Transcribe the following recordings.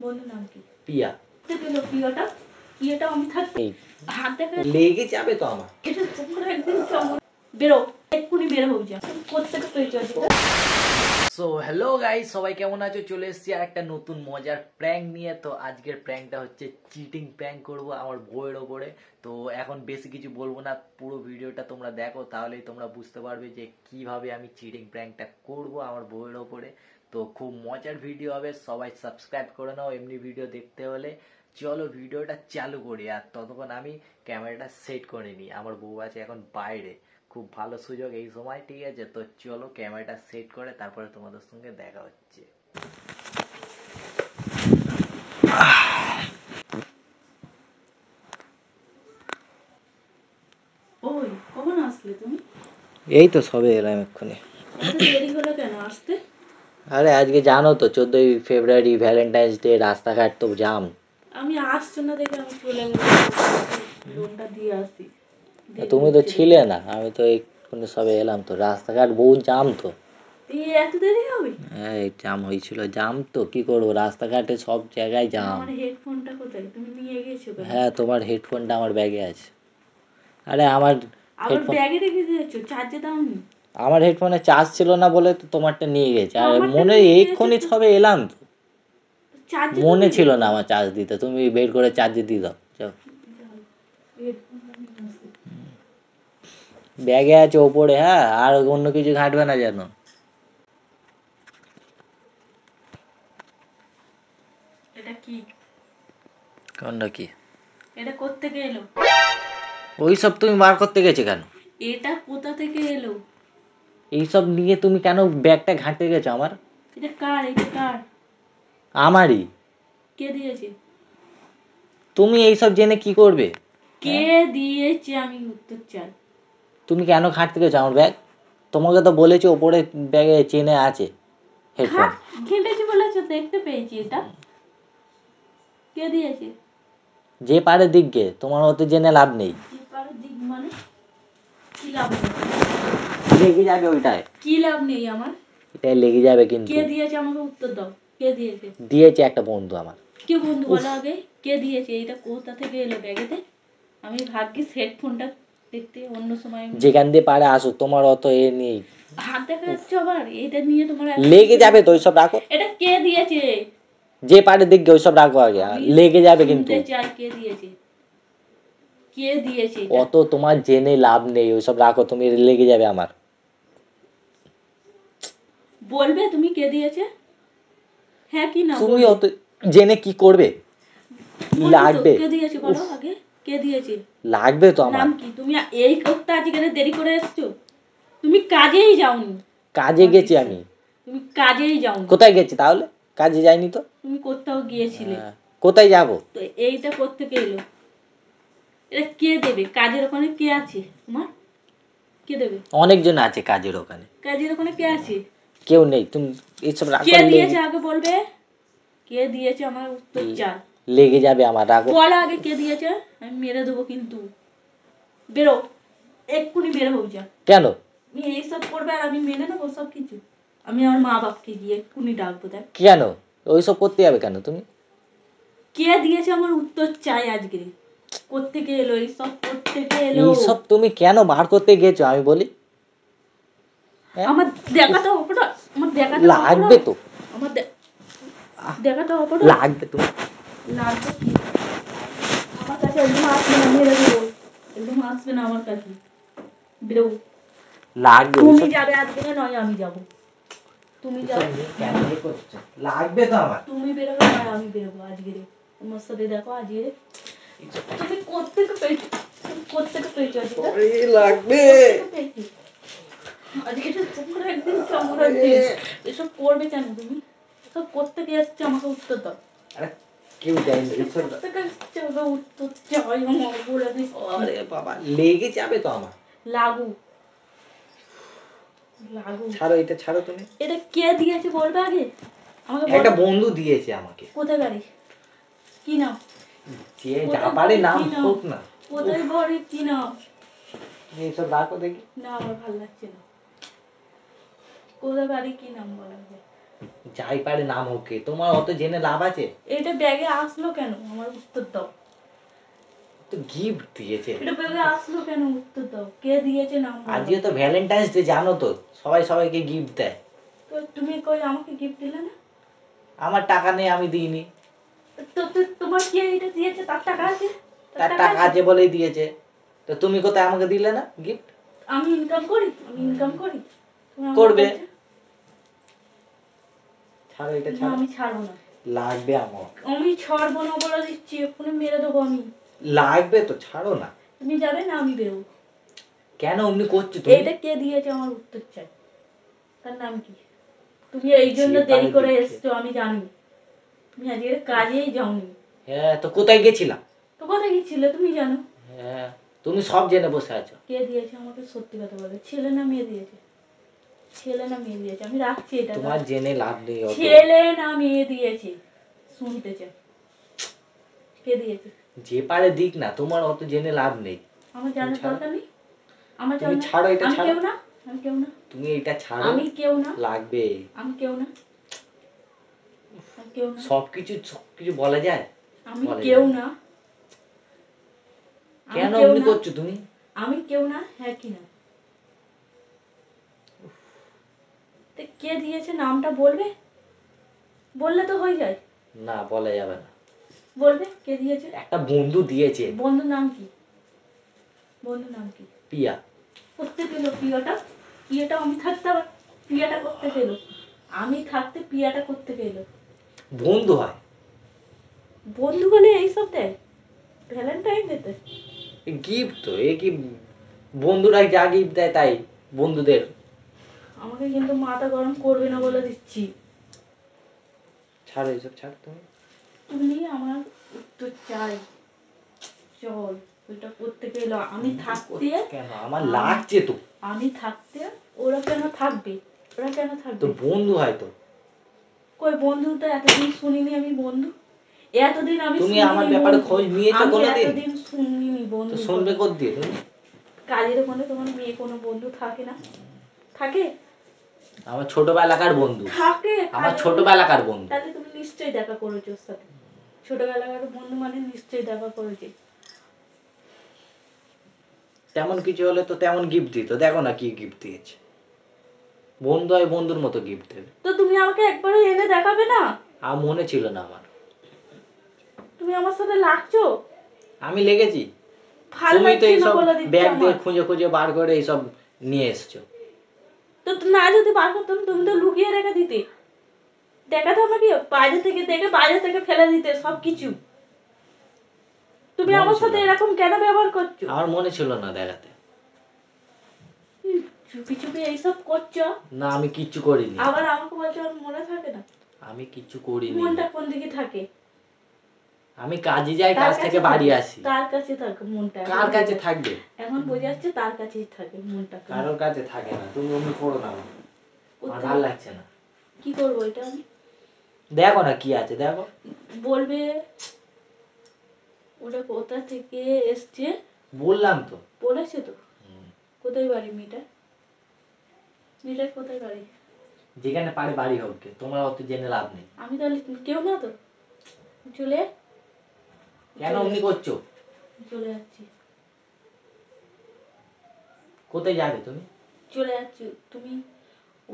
বন্ধু নাম কি? পিয়া। পিয়াটা আমি থাকতে হাত দেখা লেগে যাবে তো আমার। এটা তোমরা একদিন বেরো, এক্ষুনি বের হও যা। কোত্থেকে পেয়েছো আজকে? সো হ্যালো গাইস, সবাই কেমন আছো? চলে এসেছি আর একটা নতুন মজার প্র্যাঙ্ক নিয়ে। তো আজকের প্র্যাঙ্কটা হচ্ছে চিটিং প্র্যাঙ্ক করব আমার বউয়ের ওপরে। তো এখন বেশি কিছু বলবো না, পুরো ভিডিওটা তোমরা দেখো, তাহলেই তোমরা বুঝতে পারবে যে কিভাবে আমি চিটিং প্র্যাঙ্কটা করব আমার বউয়ের ওপরে। তো খুব মজার ভিডিও হবে, সবাই সাবস্ক্রাইব করে নাও এমনি ভিডিও দেখতে হলে। চলো ভিডিওটা চালু করি। আর ততক্ষণ আমি ক্যামেরাটা সেট করে নিই, আমার বউ আছে এখন বাইরে, খুব ভালো সুযোগ এই সময়, ঠিক আছে? তো চলো ক্যামেরাটা সেট করে তারপরে তোমাদের সঙ্গে দেখা হচ্ছে। ওই কখন আসলে তুমি? এই তো সবে এলাম এক্ষুনি। এত দেরি হলো কেন আসতে? আরে আজকে জানো তো 14ই ফেব্রুয়ারি, ভ্যালেন্টাইন্স ডে, রাস্তাঘাট তো জাম। আমি আসছো না দেখে আমি চলে গেলাম, লোনটা দিয়ে আসি। তুমি তো ছিলে না, আমি তো এক্ষুনি সবে এলাম, তো রাস্তাঘাট বহু জাম তো। এত দেরি হবে? হ্যাঁ জাম হয়েছিল, জাম তো কি করবো, রাস্তাঘাটে সব জায়গায় জাম। আমার হেডফোনটা কোথায়? তুমি নিয়ে গেছো কেন? হ্যাঁ তোমার হেডফোনটা আমার ব্যাগে আছে। আরে আমার আবার ব্যাগে রেখে দিয়েছো, চার্জে দাওনি? আমার হেডফোনে চার্জ ছিল না বলে তো তোমারটা নিয়ে গেছে। আর আমারটা মনে নিয়ে এইক্ষুনি সবে এলাম তো, চার্জে মনে ছিল না আমার চার্জ দিতে, তুমি বের করে চার্জে দিয়ে দাও। যাও, ব্যাগে আছে ওপরে। হ্যাঁ আর অন্য কিছু ঘাঁটবে না যেন। এটা কি? কোনটা কি? এটা কোত্থেকে এলো? ওইসব তুমি বার করতে গেছো কেন? এটা কোথা থেকে এলো? এইসব নিয়ে তুমি কেন ব্যাগটা ঘাঁটতে গেছো আমার? এটা কার? এটা কার? আমারই। কে দিয়েছে? তুমি এইসব জেনে কি করবে? কে দিয়েছে আমি উত্তর চাই। তুমি কেন ঘাঁটতে গেছো আমার ব্যাগ? তোমাকে তো বলেছি ওপরে ব্যাগে চেনে আছে হেডফোন। ঘেঁটেছি বলেছো, দেখতে পেয়েছি। এটা কে দিয়েছে? যে পারে দিকগে, তোমার অত জেনে লাভ নেই। যে পারে দিক মানে কি লাভ নেই? লেগে যাবে ওইটায়। কি লাভ নেই আমার? এটাই লেগে যাবে কিন্তু। কে দিয়েছে আমাকে উত্তর দাও। কে দিয়েছে? দিয়েছে একটা বন্ধু আমার। কে বন্ধু বলো আগে? কে দিয়েছে? এটা কোথা থেকে এলো ব্যাগেতে? আমি ভাগ্যিস হেডফোনটা দেখতে অন্য সময় যেখান দিয়ে পারে আসুক, তোমার অত এ নেই। হাত দেখা যাচ্ছে আবার। এটা নিয়ে তোমার লেগে যাবে তো, ওইসব রাখো। এটা কে দিয়েছে? যে পারে দেখবে ওইসব রাখো আগে, লেগে যাবে কিন্তু। শুনতে চাই কে দিয়েছে। কে দিয়েছে এটা? অত তোমার জেনে লাভ নেই, ওইসব রাখো, তুমি লেগে যাবে আমার। বলবে তুমি কে দিয়েছে? হ্যাঁ কি না? তুমি অত জেনে কি করবে? লাগবে। কে দিয়েছে বলো আগে? কে দিয়েছে? লাগবে তো আমার। নাম কি? তুমি এই করতে আজকে দেরি করে এসছো? তুমি কাজেই যাওনি। কাজে গেছি আমি। তুমি কাজেই যাওনি। কোথায় গেছি তাহলে? কাজে যাইনি তো। তুমি কোথাও গিয়েছিলে। কোথায় যাব? তো এইটা কোত্থেকে এলো? এটা কে দেবে? কাজের ওখানে কে আছে তোমার? কে দেবে? অনেকজন আছে কাজের ওখানে। কাজের ওখানে কে আছে? কেউ নেই, তুমি এইসব রাখো। কে দিয়েছে আগে বলবে? কে দিয়েছে আমার উত্তর চাই। লেগে যাবে আমার, রাখো। বলো আগে কে দিয়েছে। আমি মেরে দেবো কিন্তু। বেরো, এক্ষুনি বের হও যা। কেন? তুমি এইসব করবে আর আমি মেনে নেবো সব কিছু? আমি আমার মা বাপকে গিয়ে এক্ষুনি ডাকবো। দেখ কেন ওইসব করতে যাবে কেন তুমি? কে দিয়েছে আমার উত্তর চাই আজকে। কোত্থেকে এলো এইসব? কোত্থেকে এলো? এইসব তুমি কেন বার করতে গেছো আমি বলি? আমার দেখাতে হবে না। আমার দেখাতে লাগবে তো। আমার দেখাতে হবে না। লাগবে তো। লাগবে কি? আমার কাছে একদম আসবে না, মেরে দেবো। একদম আসবে না আমার কাছে। বেরো। লাগবে। তুমি যাবে আজকে, নয় আমি যাবো। তুমি যাও। লাগবে তো আমার। তুমি বেরোবে না আমি বেরোবো আজকে। তোমার সাথে দেখো আজকে। তুমি কোত্থেকে পেয়েছো? কোত্থেকে পেয়েছো আজকে? লাগবে। আজকে তোমরা একদিন চমড়া দিন। এসব করবে কেন তুমি? এসব কোত্থেকে এসছে আমাকে উত্তর দাও। আরে কেউ দেয়নি এইসব। কোত্থেকে এসছে আমাকে উত্তর চাই, আমার বলে দিই। আরে বাবা লেগে যাবে তো আমার। লাগু। লাগু। ছাড়ো এটা, ছাড়ো তুমি। এটা কে দিয়েছে বলবে আগে আমাকে? একটা বন্ধু দিয়েছে আমাকে। কোথায় বাড়ি? কি নাম? যে যা পারে নাম হোক না। কোথায় বাড়ি? কি নাম? এইসব রাখো দেখি। না আমার ভালো লাগছে না। কোথায় বাড়ি? কি নাম বলা যায়? যাই পারে নাম হোক, তোমার অত জেনে লাভ আছে? এটা ব্যাগে আসলো কেন, আমার উত্তর দাও। তো গিফট দিয়েছে। এটা ব্যাগে আসলো কেন, উত্তর দাও। কে দিয়েছে নাম বলো। আজকে তো ভ্যালেন্টাইন্স ডে, জানো তো, সবাই সবাইকে গিফট দেয়। তো তুমি কই আমাকে গিফট দিলে না? আমার টাকা নেই, আমি দিইনি। তোমার কে এটা দিয়েছে, তার টাকা আছে? তার টাকা আছে বলেই দিয়েছে। তো তুমি কোথায় আমাকে দিলে না গিফট? আমি ইনকাম করি, আমি ইনকাম করি। তুমি আমাকে করবে। বলছো? ছাড়ো এটা, না, ছাড়ো। আমি ছাড়বো না। লাগবে আমার। আমি ছাড়বো না বলে দিচ্ছি, এক্ষুনি মেরে দেবো আমি। লাগবে তো, ছাড়ো না। তুমি যাবে না, আমি বেরোবো। কেন অমনি করছো তুমি? এটা কে দিয়েছে আমার উত্তর চাই। তার নাম কি? তুমি এই জন্য যে দেরি পারে করে দিচ্ছে। এসছো, আমি জানি। তুমি আজকে কাজেই যাওনি। হ্যাঁ, তো কোথায় গেছিলাম? তো কোথায় গেছিলে তুমি জানো? হ্যাঁ, তুমি সব জেনে বসে আছো। কে দিয়েছে আমাকে সত্যি কথা বলে, ছেলে না মেয়ে দিয়েছে? ছেলে না মেয়ে দিয়েছে, আমি রাখছি এটা। তোমার জেনে লাভ নেই অত। ছেলে না মেয়ে দিয়েছে শুনতে চাই। কে দিয়েছে? যে পারে দিক না, তোমার অত জেনে লাভ নেই। আমার জানার দরকার নেই। আমার তুমি জানা, ছাড়ো এটা, আমি ছাড়ো। কেউ না, আমি কেউ না, তুমি এটা ছাড়ো। আমি কেউ না, লাগবে। আমি কেউ না, আমি কেউ না, সবকিছু বলা যায়? আমি বলা কেউ যায় না। আমি কেন কেউ অমনি না, করছো তুমি? আমি কেউ না, হ্যাঁ কি না? তো কে দিয়েছে নামটা বলবে? বললে তো হয়ে যায়। না, বলা যাবে না। বলবে কে দিয়েছে? একটা বন্ধু দিয়েছে। বন্ধুর নাম কি? বন্ধুর নাম কি? পিয়া। করতে পেল পিয়াটা? পিয়াটা আমি থাকতে আবার পিয়াটা করতে পেল? আমি থাকতে পিয়াটা করতে পেল? বন্ধু হয়। বন্ধু বলে এইসব দেয় ভ্যালেন্টাইন ডেতে? গিফট তো এ কি, বন্ধুরা যা গিফট দেয় তাই বন্ধুদের। আমাকে কিন্তু মাথা গরম করবে না বলে দিচ্ছি। ছাড়ো এইসব, ছাড় তুমি। তুমি আমার উত্তর চাই। চল, ওইটা করতে গেল আমি থাকতে। কেন আমার লাগছে তো। আমি থাকতে ওরা কেন থাকবে? ওরা কেন তো থাকবে? বন্ধু হয় তো। কই বন্ধু তো এতদিন শুনিনি আমি বন্ধু। এতদিন আমি তুমি শুনিনি আমার ব্যাপারে বন্ধু। খোঁজ নিয়েছো আমি কোনোদিন? এতদিন শুনিনি তো বন্ধু। শুনবে কোথ দিয়ে তুমি? কাজের ওখানে তোমার মেয়ে কোনো বন্ধু থাকে না? থাকে? আমার ছোটবেলাকার বন্ধু। থাকে আমার কাজের ওখানে। ছোটবেলাকার বন্ধু। তাহলে তুমি নিশ্চয়ই দেখা করেছো ওর সাথে। ছোটবেলাকার বন্ধু মানে নিশ্চয়ই দেখা করেছে। তেমন কিছু হলে তো তেমন গিফট দিত, দেখো না কি গিফট দিয়েছে। বন্ধু হয় বন্ধুর মতো গিফট দেবে। তো তুমি আমাকে একবারও এনে দেখাবে না? আর মনে ছিল না আমার। তুমি আমার সাথে লাগছো? আমি লেগেছি। ভালো তুমি তো লাগছে না এইসব বলে দিচ্ছি ব্যাগ দিয়ে আমার। খুঁজে খুঁজে বার করে এইসব নিয়ে এসছো। তো না যদি বার করতাম তুমি তো লুকিয়ে রেখে দিতে। দেখাতে আমাকে বাইরে থেকে দেখে বাইরে থেকে ফেলে দিতে সবকিছু। তুমি মনে আমার ছিল সাথে না। এরকম কেন ব্যবহার করছো? আমার মনে ছিল না দেখাতে। চুপি চুপি এইসব করছো। না, আমি কিচ্ছু করিনি। আবার আমাকে বলছো আমার মনে থাকে না। আমি কিচ্ছু করিনি। মনটা কোন দিকে থাকে? আমি কাজে যাই, তার কাজ কাছে থেকে বাড়ি থাকে। আসি। তার কাছে থাকে মনটা। কার কাছে থাকবে? এখন বোঝা যাচ্ছে তার কাছেই থাকে মনটা। কারোর কাছে থাকে না। তুমি অমনি করো না। আমার ভালো লাগছে না। কি করবো এটা আমি? দেখো না কি আছে, দেখো। বলবে ওটা কোথা থেকে এসছে? বললাম তো। বলেছে তো। কোথায় বাড়ি মেয়েটা? মেয়েটার কোথায় বাড়ি? যেখানে পারে বাড়ি হোক, তোমার অত জেনে লাভ নেই। আমি তাহলে কেউ না তো? চলে কেন অমনি করছো? চলে যাচ্ছি। কোথায় যাবে তুমি? চলে যাচ্ছি। তুমি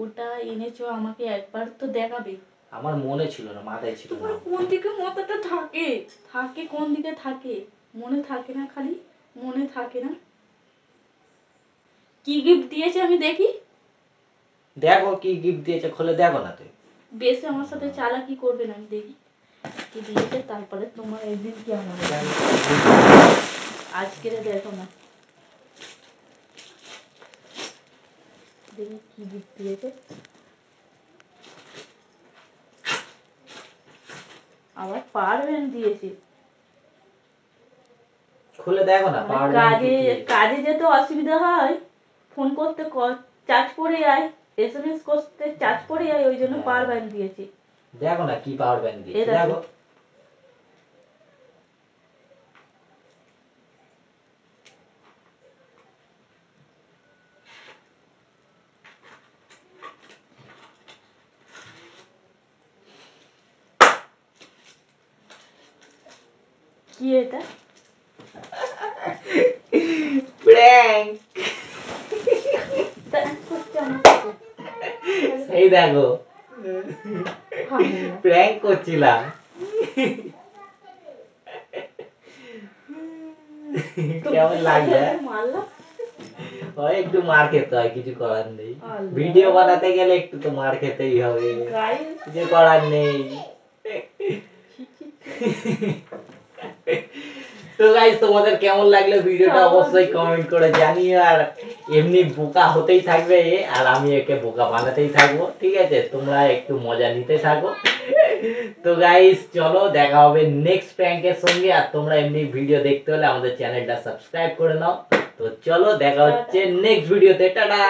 ওটা এনেছো আমাকে একবার তো দেখাবে। আমার মনে ছিল না, মাথায় ছিল না। তোমার কোন দিকে মাথাটা থাকে? থাকে কোন দিকে থাকে? মনে থাকে না খালি? মনে থাকে না? কি গিফট দিয়েছে আমি দেখি। দেখো কি গিফট দিয়েছে, খুলে দেখো না তুই। বেশি আমার সাথে চালাকি করবে না, আমি দেখি কি দিয়েছে, তারপরে তোমার একদিন কি আমার আজকে দেখো না। দেখি কি গিফট দিয়েছে। আবার পাওয়ার ব্যাংক দিয়েছে। খুলে দেখো না। কাজে যেতে অসুবিধা হয়, ফোন করতে চার্জ পড়ে যায়, এসএমএস করতে চার্জ পড়ে যায়, ওই জন্য পাওয়ার ব্যাংক দিয়েছে। দেখো না কি পাওয়ার ব্যাংক দিয়েছে, দেখো। কি এটা? প্র্যাঙ্ক। Prank করছে আমাকে। এই দেখো ভালো না। প্র্যাঙ্ক করছিলাম। কেমন লাগছে? মারলাম। হয় একটু মার খেতে হয়, কিছু করার নেই। আল্লাহ। ভিডিও বানাতে গেলে একটু তো মার খেতেই হবে, Guys, কিছু করার নেই। তো গাইস, তোমাদের কেমন লাগলো ভিডিওটা অবশ্যই কমেন্ট করে জানিও। আর এমনি বোকা হতেই থাকবে এ, আর আমি একে বোকা বানাতেই থাকবো, ঠিক আছে? তোমরা একটু মজা নিতে থাকো। তো গাইস চলো, দেখা হবে নেক্সট প্র্যাঙ্কের সঙ্গে। আর তোমরা এমনি ভিডিও দেখতে হলে আমাদের চ্যানেলটা সাবস্ক্রাইব করে নাও। তো চলো, দেখা হচ্ছে নেক্সট ভিডিওতে। টাটা।